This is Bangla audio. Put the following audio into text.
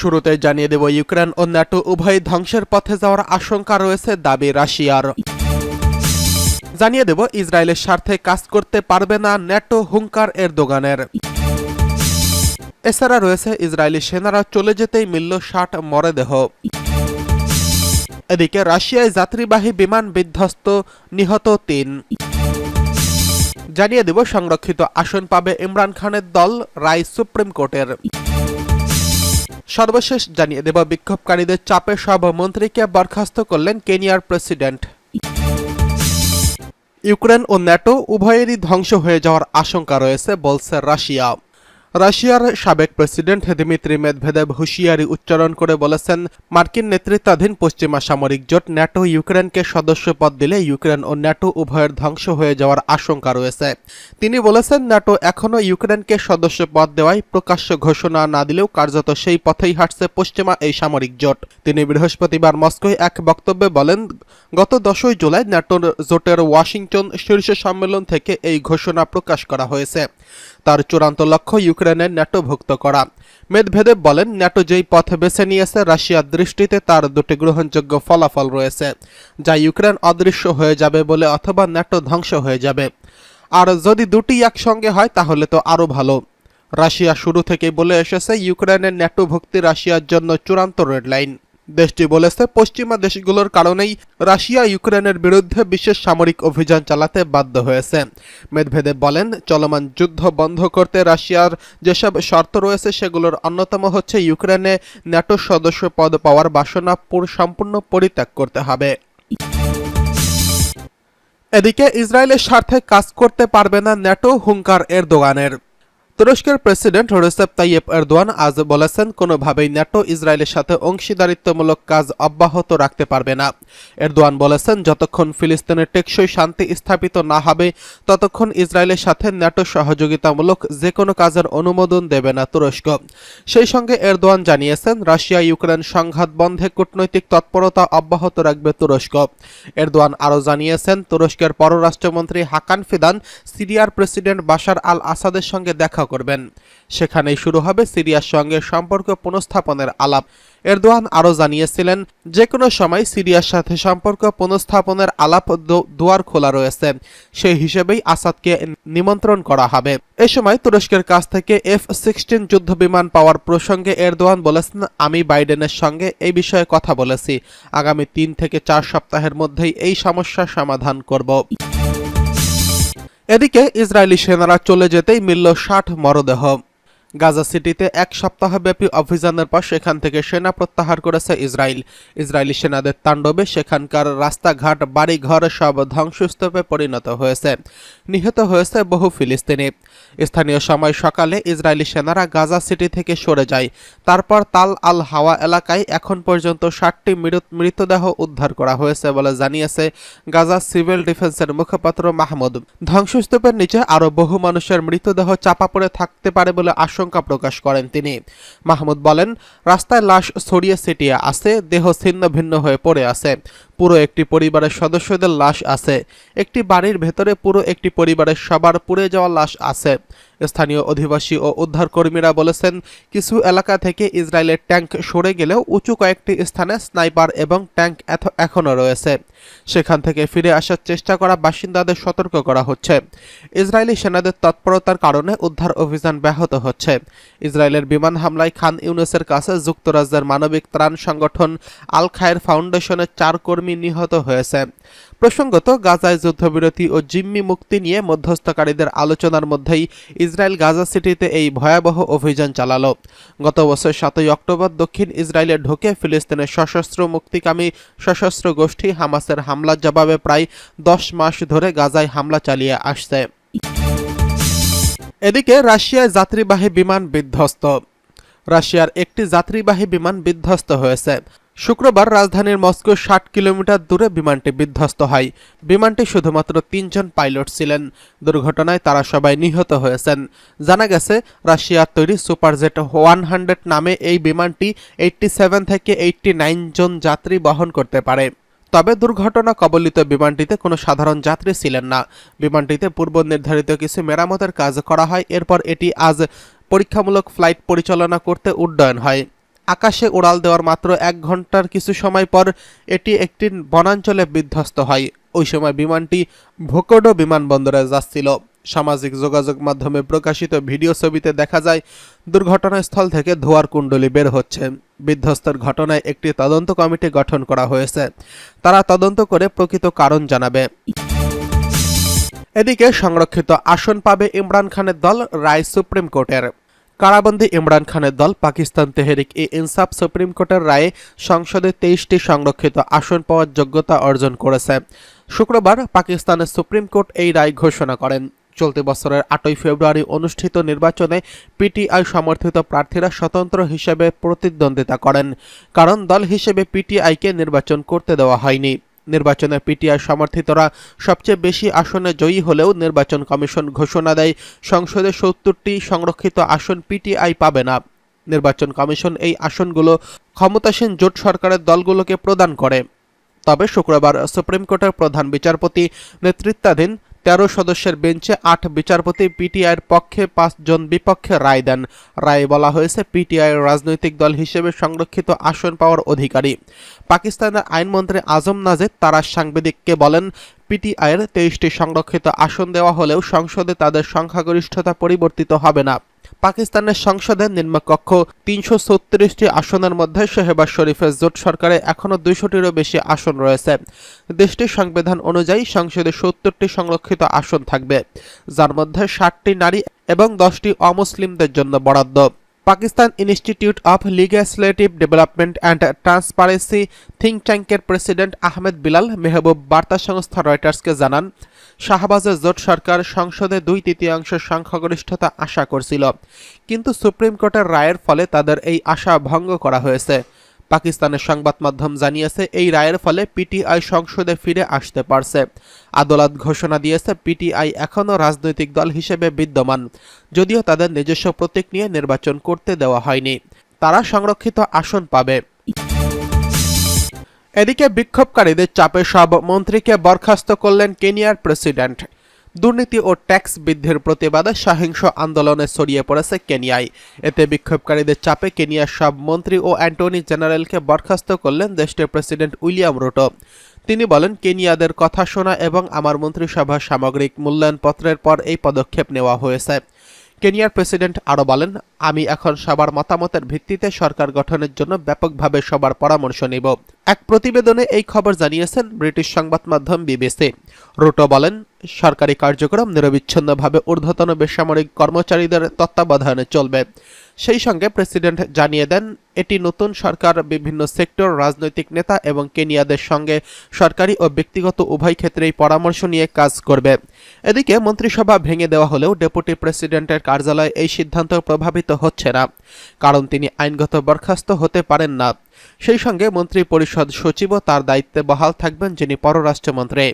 শুরুতে জানিয়ে দেব ইউক্রেন ও ন্যাটো উভয় ধ্বংসের পথে যাওয়ার আশঙ্কা রয়েছে দাবি রাশিয়ার। জানিয়ে দেব ইসরায়েলের স্বার্থে কাজ করতে পারবে না ন্যাটো, হুঙ্কার এরদোগানের। এছাড়া রয়েছে ইসরায়েলি সেনারা চলে যেতেই মিলল ৬০ মরদেহ। এদিকে রাশিয়ায় যাত্রীবাহী বিমান বিধ্বস্ত, নিহত ৩। জানিয়ে দেব সংরক্ষিত আসন পাবে ইমরান খানের দল, রায় সুপ্রিম কোর্টের। সর্বশেষ জানিয়ে দেব বিক্ষোভকারীদের চাপে সব মন্ত্রীকে বরখাস্ত করলেন কেনিয়ার প্রেসিডেন্ট। ইউক্রেন ও ন্যাটো উভয়েরই ধ্বংস হয়ে যাওয়ার আশঙ্কা রয়েছে বলছে রাশিয়া। রাশিয়ার সাবেক প্রেসিডেন্ট দিমিত্রি মেদভেদেভ হুঁশিয়ারি উচ্চারণ করে বলেছেন, মার্কিন নেতৃত্বাধীন পশ্চিমা সামরিক জোট ন্যাটো ইউক্রেনকে সদস্যপদ দিলে ইউক্রেন ও ন্যাটো উভয়ের ধ্বংস হয়ে যাওয়ার আশঙ্কা রয়েছে। তিনি বলেছেন, ন্যাটো এখনও ইউক্রেনকে সদস্যপদ দেওয়ায় প্রকাশ্য ঘোষণা না দিলেও কার্যত সেই পথেই হাঁটছে পশ্চিমা এই সামরিক জোট। তিনি বৃহস্পতিবার মস্কোয় এক বক্তব্যে বলেন, গত ১০ জুলাই ন্যাটোর জোটের ওয়াশিংটন শীর্ষ সম্মেলন থেকে এই ঘোষণা প্রকাশ করা হয়েছে। তার চূড়ান্ত লক্ষ্য ইউক্রেনের ন্যাটোভুক্ত করা। মেদভেদেভ বলেন, ন্যাটো যেই পথ বেছে নিয়েছে রাশিয়ার দৃষ্টিতে তার দুটি গ্রহণযোগ্য ফলাফল রয়েছে, যা ইউক্রেন অদৃশ্য হয়ে যাবে বলে অথবা ন্যাটো ধ্বংস হয়ে যাবে। আর যদি দুটি একসঙ্গে হয় তাহলে তো আরও ভালো। রাশিয়া শুরু থেকেই বলে এসেছে ইউক্রেনের ন্যাটোভুক্তি রাশিয়ার জন্য চূড়ান্ত রেডলাইন। দেশটি বলেছে পশ্চিমা দেশগুলোর কারণেই রাশিয়া ইউক্রেনের বিরুদ্ধে বিশেষ সামরিক অভিযান চালাতে বাধ্য হয়েছে। মেদভেদেভ বলেন, চলমান যুদ্ধ বন্ধ করতে রাশিয়ার যেসব শর্ত রয়েছে সেগুলোর অন্যতম হচ্ছে ইউক্রেনে ন্যাটো সদস্য পদ পাওয়ার বাসনা সম্পূর্ণ পরিত্যাগ করতে হবে। এদিকে ইসরায়েলের স্বার্থে কাজ করতে পারবে না ন্যাটো, হুঙ্কার এরদোগানের। তুরস্কের প্রেসিডেন্ট রেসেপ তাইয়েপ এরদোয়ান আজ বলেছেন, কোনোভাবেই ন্যাটো ইসরায়েলের সাথে অংশীদারিত্বমূলক কাজ অব্যাহত রাখতে পারবে না। এরদোয়ান বলেছেন, যতক্ষণ ফিলিস্তিনের টেকসই শান্তি স্থাপিত না হবে ততক্ষণ ইসরায়েলের সাথে ন্যাটো সহযোগিতামূলক যে কোনো কাজের অনুমোদন দেবে না তুরস্ক। সেই সঙ্গে এরদোয়ান জানিয়েছেন, রাশিয়া ইউক্রেন সংঘাত বন্ধে কূটনৈতিক তৎপরতা অব্যাহত রাখবে তুরস্ক। এরদোয়ান আরও জানিয়েছেন, তুরস্কের পররাষ্ট্রমন্ত্রী হাকান ফিদান সিরিয়ার প্রেসিডেন্ট বাশার আল আসাদের সঙ্গে দেখা করবেন। সেখানেই শুরু হবে সিরিয়ার সঙ্গে সম্পর্ক পুনঃস্থাপনের আলাপ। এরদোয়ান আরও জানিয়েছিলেন, যে কোনো সময় সিরিয়ার সাথে সম্পর্ক পুনঃস্থাপনের আলাপ দুয়ার খোলা রয়েছে, সেই হিসেবেই আসাদকে নিমন্ত্রণ করা হবে। এ সময় তুরস্কের কাছ থেকে F-16 যুদ্ধবিমান পাওয়ার প্রসঙ্গে এরদোয়ান বলেছেন, আমি বাইডেনের সঙ্গে এই বিষয়ে কথা বলেছি। আগামী ৩ থেকে ৪ সপ্তাহের মধ্যেই এই সমস্যার সমাধান করব। এদিকে ইসরায়েলি সেনারা চলে যেতেই মিলল ৬০ মরদেহ। গাজা সিটিতে এক সপ্তাহব্যাপী অভিযানের পর সেখান থেকে সেনা প্রত্যাহার করেছে ইসরায়েল। ইসরায়েলি সেনাদের তাণ্ডবে সেখানকার রাস্তাঘাট, বাড়িঘর সব ধ্বংসস্তূপে পরিণত হয়েছে। নিহত হয়েছে বহু ফিলিস্তিনি। স্থানীয় সময় সকালে ইসরায়েলি সেনারা গাজা সিটি থেকে সরে যায়। তারপর তাল আল হাওয়া এলাকায় এখন পর্যন্ত ৬০টি মৃতদেহ উদ্ধার করা হয়েছে বলে জানিয়েছে গাজা সিভিল ডিফেন্সের মুখপাত্র মাহমুদ। ধ্বংসস্তূপের নিচে আরও বহু মানুষের মৃতদেহ চাপা পড়ে থাকতে পারে বলে আশঙ্কা প্রকাশ করেন তিনি। মাহমুদ বলেন, রাস্তায় লাশ ছড়িয়ে ছিটিয়ে আছে, দেহ ছিন্ন ভিন্ন হয়ে পড়ে আছে। পুরো একটি পরিবারের সদস্যদের লাশ আছে। একটি বাড়ির ভেতরে পুরো একটি পরিবারের সবার পুড়ে যাওয়া লাশ আছে। স্থানীয় অধিবাসী ও উদ্ধারকর্মীরা বলেছেন, কিছু এলাকা থেকে ইসরায়েলের ট্যাঙ্ক সরে গেলেও উঁচু কয়েকটি স্থানে স্নাইপার এবং ট্যাঙ্ক এখনও রয়েছে। সেখান থেকে ফিরে আসার চেষ্টা করা বাসিন্দাদের সতর্ক করা হচ্ছে। ইসরায়েলি সেনাদের তৎপরতার কারণে উদ্ধার অভিযান ব্যাহত হচ্ছে। ইসরায়েলের বিমান হামলায় খান ইউনুসের কাছে যুক্তরাজ্যের মানবিক ত্রাণ সংগঠন আল খায়ের ফাউন্ডেশনের ৪ কর্মী নিহত হয়েছে। প্রসঙ্গত, গাজায় যুদ্ধবিরতি ও জিম্মি মুক্তি নিয়ে মধ্যস্থকারীদের আলোচনার মধ্যেই ইসরায়েল গাজা সিটিতে এই ভয়াবহ অভিযান চালালো। গত বছর ৭ই অক্টোবর দক্ষিণ ইসরায়েলে ঢুকে ফিলিস্তিনের সশস্ত্র মুক্তিকামী সশস্ত্র গোষ্ঠী হামাসের হামলার জবাবে প্রায় ১০ মাস ধরে গাজায় হামলা চালিয়ে আসছে। এদিকে রাশিয়ায় যাত্রীবাহী বিমান বিধ্বস্ত। রাশিয়ার একটি যাত্রীবাহী বিমান বিধ্বস্ত হয়েছে। শুক্রবার রাজধানীর মস্কো ৬০ কিলোমিটার দূরে বিমানটি বিধ্বস্ত হয়। বিমানটি শুধুমাত্র ৩ জন পাইলট ছিলেন। দুর্ঘটনায় তারা সবাই নিহত হয়েছেন। জানা গেছে, রাশিয়ার তৈরি সুপারজেট 100 নামে এই বিমানটি 87 থেকে 89 জন যাত্রী বহন করতে পারে। তবে দুর্ঘটনা কবলিত বিমানটিতে কোনো সাধারণ যাত্রী ছিলেন না। বিমানটিতে পূর্ব নির্ধারিত কিছু মেরামতের কাজ করা হয়। এরপর এটি আজ পরীক্ষামূলক ফ্লাইট পরিচালনা করতে উড্ডয়ন হয়। আকাশে উড়াল দেওয়ার মাত্র 1 ঘন্টার কিছু সময় পর এটি একটি বনাঞ্চলে বিধ্বস্ত হয়। ওই সময় বিমানটি ভোকোডো বিমানবন্দরে যাচ্ছিল। সামাজিক যোগাযোগ মাধ্যমে প্রকাশিত ভিডিও ছবিতে দেখা যায় দুর্ঘটনাস্থল থেকে ধোঁয়ার কুণ্ডলী বের হচ্ছে। বিধ্বস্তের ঘটনায় একটি তদন্ত কমিটি গঠন করা হয়েছে। তারা তদন্ত করে প্রকৃত কারণ জানাবে। এদিকে সংরক্ষিত আসন পাবে ইমরান খানের দল, রায় সুপ্রিম কোর্টের। কারাবন্দী ইমরান খানের দল পাকিস্তান তেহরিক-ই-ইনসাফ সুপ্রিম কোর্টের রায়ে সংসদে 23টি সংরক্ষিত আসন পাওয়ার যোগ্যতা অর্জন করেছে। শুক্রবার পাকিস্তানের সুপ্রিম কোর্ট এই রায় ঘোষণা করেন। চলতি বছরের 8ই ফেব্রুয়ারি অনুষ্ঠিত নির্বাচনে পিটিআই সমর্থিত প্রার্থীরা স্বতন্ত্র হিসেবে প্রতিদ্বন্দ্বিতা করেন, কারণ দল হিসেবে পিটিআইকে নির্বাচন করতে দেওয়া হয়নি। নির্বাচনে পিটিআই সমর্থিতরা সবচেয়ে বেশি আসনে জয়ী হলেও নির্বাচন কমিশন ঘোষণা দেয় সংসদে 70টি সংরক্ষিত আসন পিটিআই পাবে না। নির্বাচন কমিশন এই আসনগুলো ক্ষমতাসীন জোট সরকারের দলগুলোকে প্রদান করে। তবে শুক্রবার সুপ্রিম কোর্টের প্রধান বিচারপতি নেতৃত্বাধীন 13 সদস্যের বেঞ্চে 8 বিচারপতি পিটিআইয়ের পক্ষে 5 জন বিপক্ষে রায় দেন। রায়ে বলা হয়েছে পিটিআইয়ের রাজনৈতিক দল হিসেবে সংরক্ষিত আসন পাওয়ার অধিকারী। পাকিস্তানের আইনমন্ত্রী আজম নাজিদ তারা সাংবাদিককে বলেন, পিটিআইয়ের 23টি সংরক্ষিত আসন দেওয়া হলেও সংসদে তাদের সংখ্যাগরিষ্ঠতা পরিবর্তিত হবে না। পাকিস্তানের সংসদের নিম্নকক্ষ 336টি আসনের মধ্যে শেহবাজ শরীফের জোট সরকারে এখনও 200টিরও বেশি আসন রয়েছে। দেশটির সংবিধান অনুযায়ী সংসদে 70টি সংরক্ষিত আসন থাকবে, যার মধ্যে 60টি নারী এবং 10টি অমুসলিমদের জন্য বরাদ্দ। Pakistan institute of legislative development and transparency think ট্যাঙ্কের প্রেসিডেন্ট আহমেদ বিলাল মেহবুব বার্তা সংস্থা রয়টার্সকে জানান, শাহবাজের জোট সরকার সংসদে 2/3 সংখ্যাগরিষ্ঠতা আশা করছিল, কিন্তু সুপ্রিম কোর্টের রায়ের ফলে তাদের এই আশা ভঙ্গ করা হয়েছে। পাকিস্তানের সংবাদ মাধ্যম জানিয়েছে, এই রায়ের ফলে পিটিআই সংসদে ফিরে আসতে পারছে। আদালত ঘোষণা দিয়েছে পিটিআই এখনও রাজনৈতিক দল হিসেবে বিদ্যমান, যদিও তাদের নিজস্ব প্রতীক নিয়ে নির্বাচন করতে দেওয়া হয়নি। তারা সংরক্ষিত আসন পাবে। এদিকে বিক্ষোভকারীদের চাপে সব মন্ত্রীকে বরখাস্ত করলেন কেনিয়ার প্রেসিডেন্ট। দুর্নীতি ও ট্যাক্স বৃদ্ধির প্রতিবাদে সহিংস আন্দোলনে ছড়িয়ে পড়েছে কেনিয়ায়। এতে বিক্ষোভকারীদের চাপে কেনিয়ার সব মন্ত্রী ও অ্যাটর্নি জেনারেলকে বরখাস্ত করলেন দেশটির প্রেসিডেন্ট উইলিয়াম রুটো। তিনি বলেন, কেনিয়াদের কথা শোনা এবং আমার মন্ত্রিসভার সামগ্রিক মূল্যায়নপত্রের পর এই পদক্ষেপ নেওয়া হয়েছে। কেনিয়ার প্রেসিডেন্ট আরও বলেন, আমি এখন সবার মতামতের ভিত্তিতে সরকার গঠনের জন্য ব্যাপকভাবে সবার পরামর্শ নেব। এক প্রতিবেদনে এই খবর জানিয়েছেন ব্রিটিশ সংবাদ মাধ্যম বিবিসি। রুটো বলেন, সরকারি কার্যক্রম নিরবিচ্ছিন্নভাবে ঊর্ধ্বতন বেসামরিক কর্মচারীদের তত্ত্বাবধানে চলবে। সেই সঙ্গে প্রেসিডেন্ট জানিয়ে দেন, এটি নতুন সরকার বিভিন্ন সেক্টর, রাজনৈতিক নেতা এবং কেনিয়াদের সঙ্গে সরকারি ও ব্যক্তিগত উভয় ক্ষেত্রেই পরামর্শ নিয়ে কাজ করবে। এদিকে মন্ত্রিসভা ভেঙে দেওয়া হলেও ডেপুটি প্রেসিডেন্টের কার্যালয় এই সিদ্ধান্ত প্রভাবিত হচ্ছে না, কারণ তিনি আইনগত বরখাস্ত হতে পারেন না। সেই সঙ্গে মন্ত্রী পরিষদ সচিবও তার দায়িত্বে বহাল থাকবেন, যিনি পররাষ্ট্রমন্ত্রী।